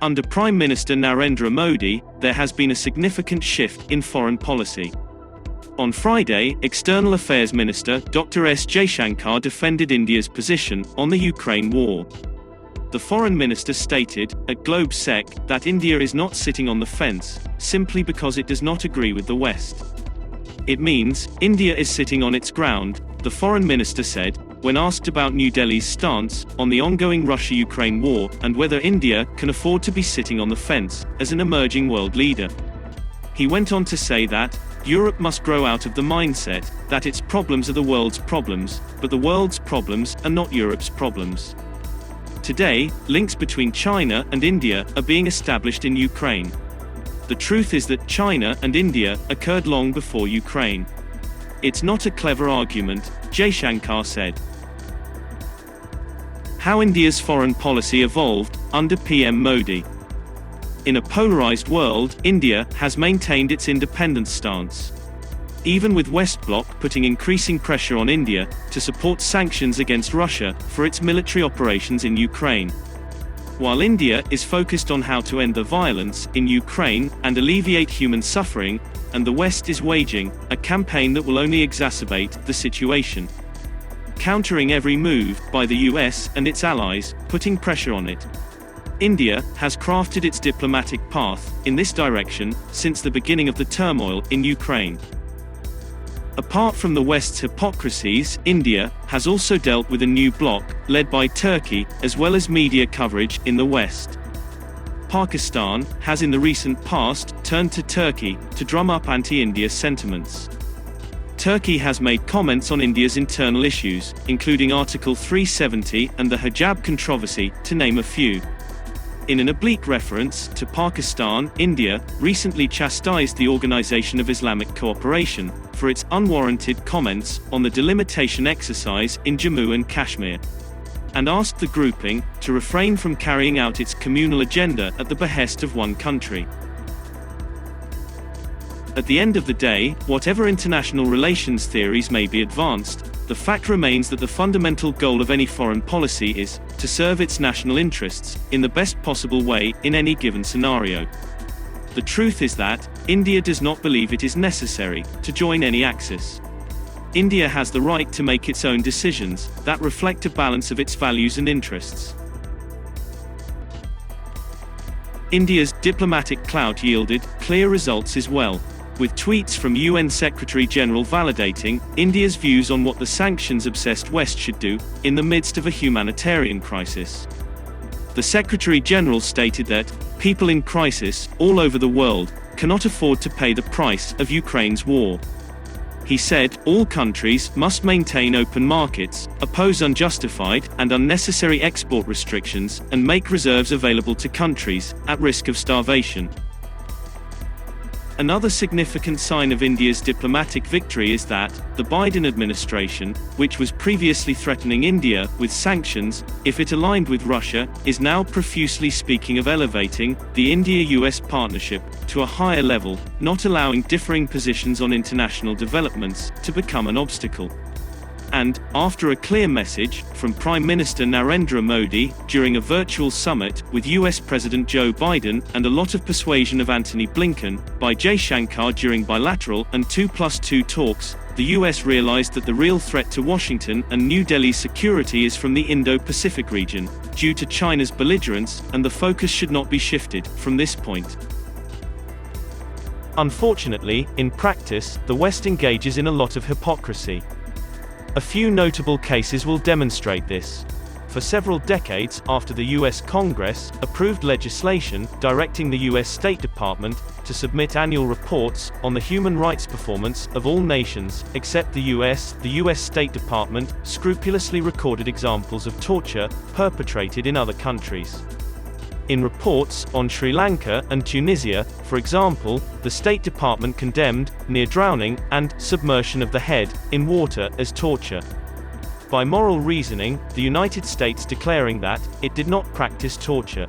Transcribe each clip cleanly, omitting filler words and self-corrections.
Under Prime Minister Narendra Modi, there has been a significant shift in foreign policy. On Friday, External Affairs Minister Dr. S. Jaishankar defended India's position on the Ukraine war. The foreign minister stated, at GlobeSec, that India is not sitting on the fence, simply because it does not agree with the West. It means, India is sitting on its ground, the foreign minister said, when asked about New Delhi's stance on the ongoing Russia-Ukraine war and whether India can afford to be sitting on the fence as an emerging world leader. He went on to say that, Europe must grow out of the mindset that its problems are the world's problems, but the world's problems are not Europe's problems. Today, links between China and India are being established in Ukraine. The truth is that China and India occurred long before Ukraine. It's not a clever argument, Jaishankar said. How India's foreign policy evolved under PM Modi. In a polarized world, India has maintained its independence stance. Even with West Bloc putting increasing pressure on India to support sanctions against Russia for its military operations in Ukraine. While India is focused on how to end the violence in Ukraine and alleviate human suffering, and the West is waging a campaign that will only exacerbate the situation. Countering every move by the US and its allies, putting pressure on it. India has crafted its diplomatic path in this direction since the beginning of the turmoil in Ukraine. Apart from the West's hypocrisies, India has also dealt with a new bloc, led by Turkey, as well as media coverage in the West. Pakistan has in the recent past turned to Turkey to drum up anti-India sentiments. Turkey has made comments on India's internal issues, including Article 370 and the hijab controversy, to name a few. In an oblique reference to Pakistan, India recently chastised the Organization of Islamic Cooperation for its unwarranted comments on the delimitation exercise in Jammu and Kashmir, and asked the grouping to refrain from carrying out its communal agenda at the behest of one country. At the end of the day, whatever international relations theories may be advanced, the fact remains that the fundamental goal of any foreign policy is to serve its national interests in the best possible way in any given scenario. The truth is that India does not believe it is necessary to join any axis. India has the right to make its own decisions that reflect a balance of its values and interests. India's diplomatic clout yielded clear results as well, with tweets from UN Secretary-General validating India's views on what the sanctions-obsessed West should do in the midst of a humanitarian crisis. The Secretary-General stated that people in crisis all over the world cannot afford to pay the price of Ukraine's war. He said, all countries must maintain open markets, oppose unjustified and unnecessary export restrictions, and make reserves available to countries at risk of starvation. Another significant sign of India's diplomatic victory is that the Biden administration, which was previously threatening India with sanctions if it aligned with Russia, is now profusely speaking of elevating the India-US partnership to a higher level, not allowing differing positions on international developments to become an obstacle. And, after a clear message from Prime Minister Narendra Modi during a virtual summit with US President Joe Biden and a lot of persuasion of Antony Blinken by Jaishankar during bilateral and 2+2 talks, the US realized that the real threat to Washington and New Delhi's security is from the Indo-Pacific region, due to China's belligerence, and the focus should not be shifted from this point. Unfortunately, in practice, the West engages in a lot of hypocrisy. A few notable cases will demonstrate this. For several decades after the US Congress approved legislation directing the US State Department to submit annual reports on the human rights performance of all nations except the US State Department scrupulously recorded examples of torture perpetrated in other countries. In reports on Sri Lanka and Tunisia, for example, the State Department condemned near drowning and submersion of the head in water as torture. By moral reasoning, the United States declaring that it did not practice torture.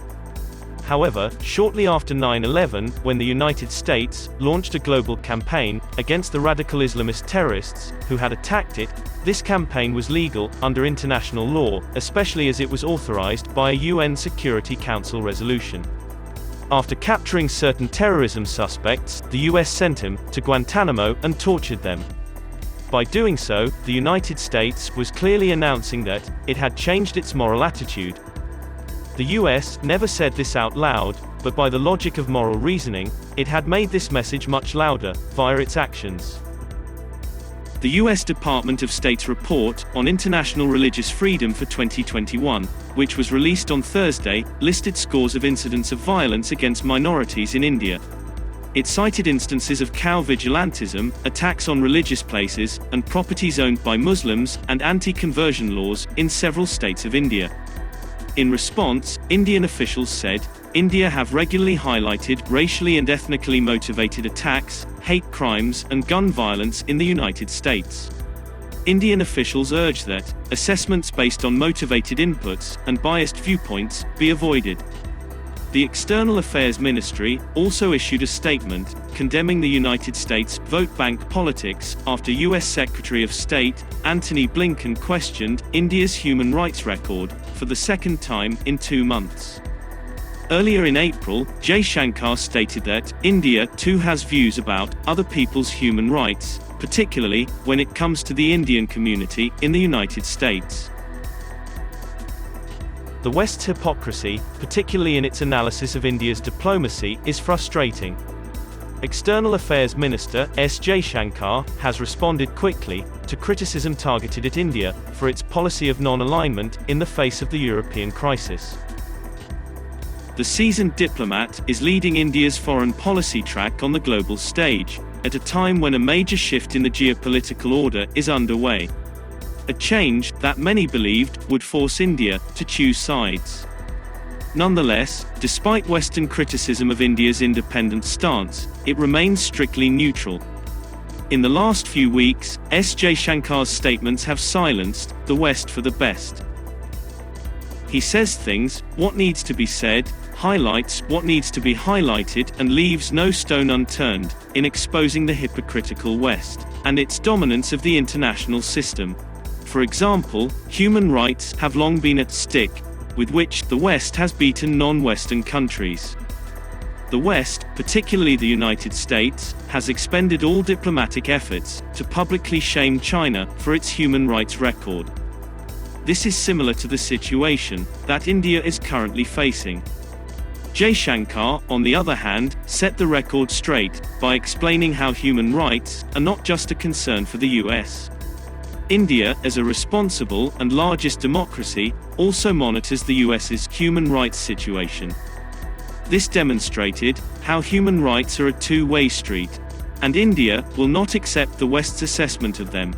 However, shortly after 9/11, when the United States launched a global campaign against the radical Islamist terrorists who had attacked it, this campaign was legal under international law, especially as it was authorized by a UN Security Council resolution. After capturing certain terrorism suspects, the US sent him to Guantanamo and tortured them. By doing so, the United States was clearly announcing that it had changed its moral attitude. The US never said this out loud, but by the logic of moral reasoning, it had made this message much louder, via its actions. The US Department of State's report on international religious freedom for 2021, which was released on Thursday, listed scores of incidents of violence against minorities in India. It cited instances of cow vigilantism, attacks on religious places, and properties owned by Muslims, and anti-conversion laws in several states of India. In response, Indian officials said, India have regularly highlighted racially and ethnically motivated attacks, hate crimes, and gun violence in the United States. Indian officials urge that assessments based on motivated inputs and biased viewpoints be avoided. The External Affairs Ministry also issued a statement condemning the United States' vote bank politics after US Secretary of State Antony Blinken questioned India's human rights record for the second time in 2 months. Earlier in April, Jaishankar stated that India too has views about other people's human rights, particularly when it comes to the Indian community in the United States. The West's hypocrisy, particularly in its analysis of India's diplomacy, is frustrating. External Affairs Minister S. Jaishankar has responded quickly to criticism targeted at India for its policy of non-alignment in the face of the European crisis. The seasoned diplomat is leading India's foreign policy track on the global stage, at a time when a major shift in the geopolitical order is underway. A change that many believed would force India to choose sides. Nonetheless, despite Western criticism of India's independent stance, it remains strictly neutral. In the last few weeks, S. Jaishankar's statements have silenced the West for the best. He says things, what needs to be said, highlights what needs to be highlighted, and leaves no stone unturned in exposing the hypocritical West and its dominance of the international system. For example, human rights have long been at stake, with which the West has beaten non-Western countries. The West, particularly the United States, has expended all diplomatic efforts to publicly shame China for its human rights record. This is similar to the situation that India is currently facing. Jaishankar, on the other hand, set the record straight by explaining how human rights are not just a concern for the US. India, as a responsible and largest democracy, also monitors the US's human rights situation. This demonstrated how human rights are a two-way street, and India will not accept the West's assessment of them.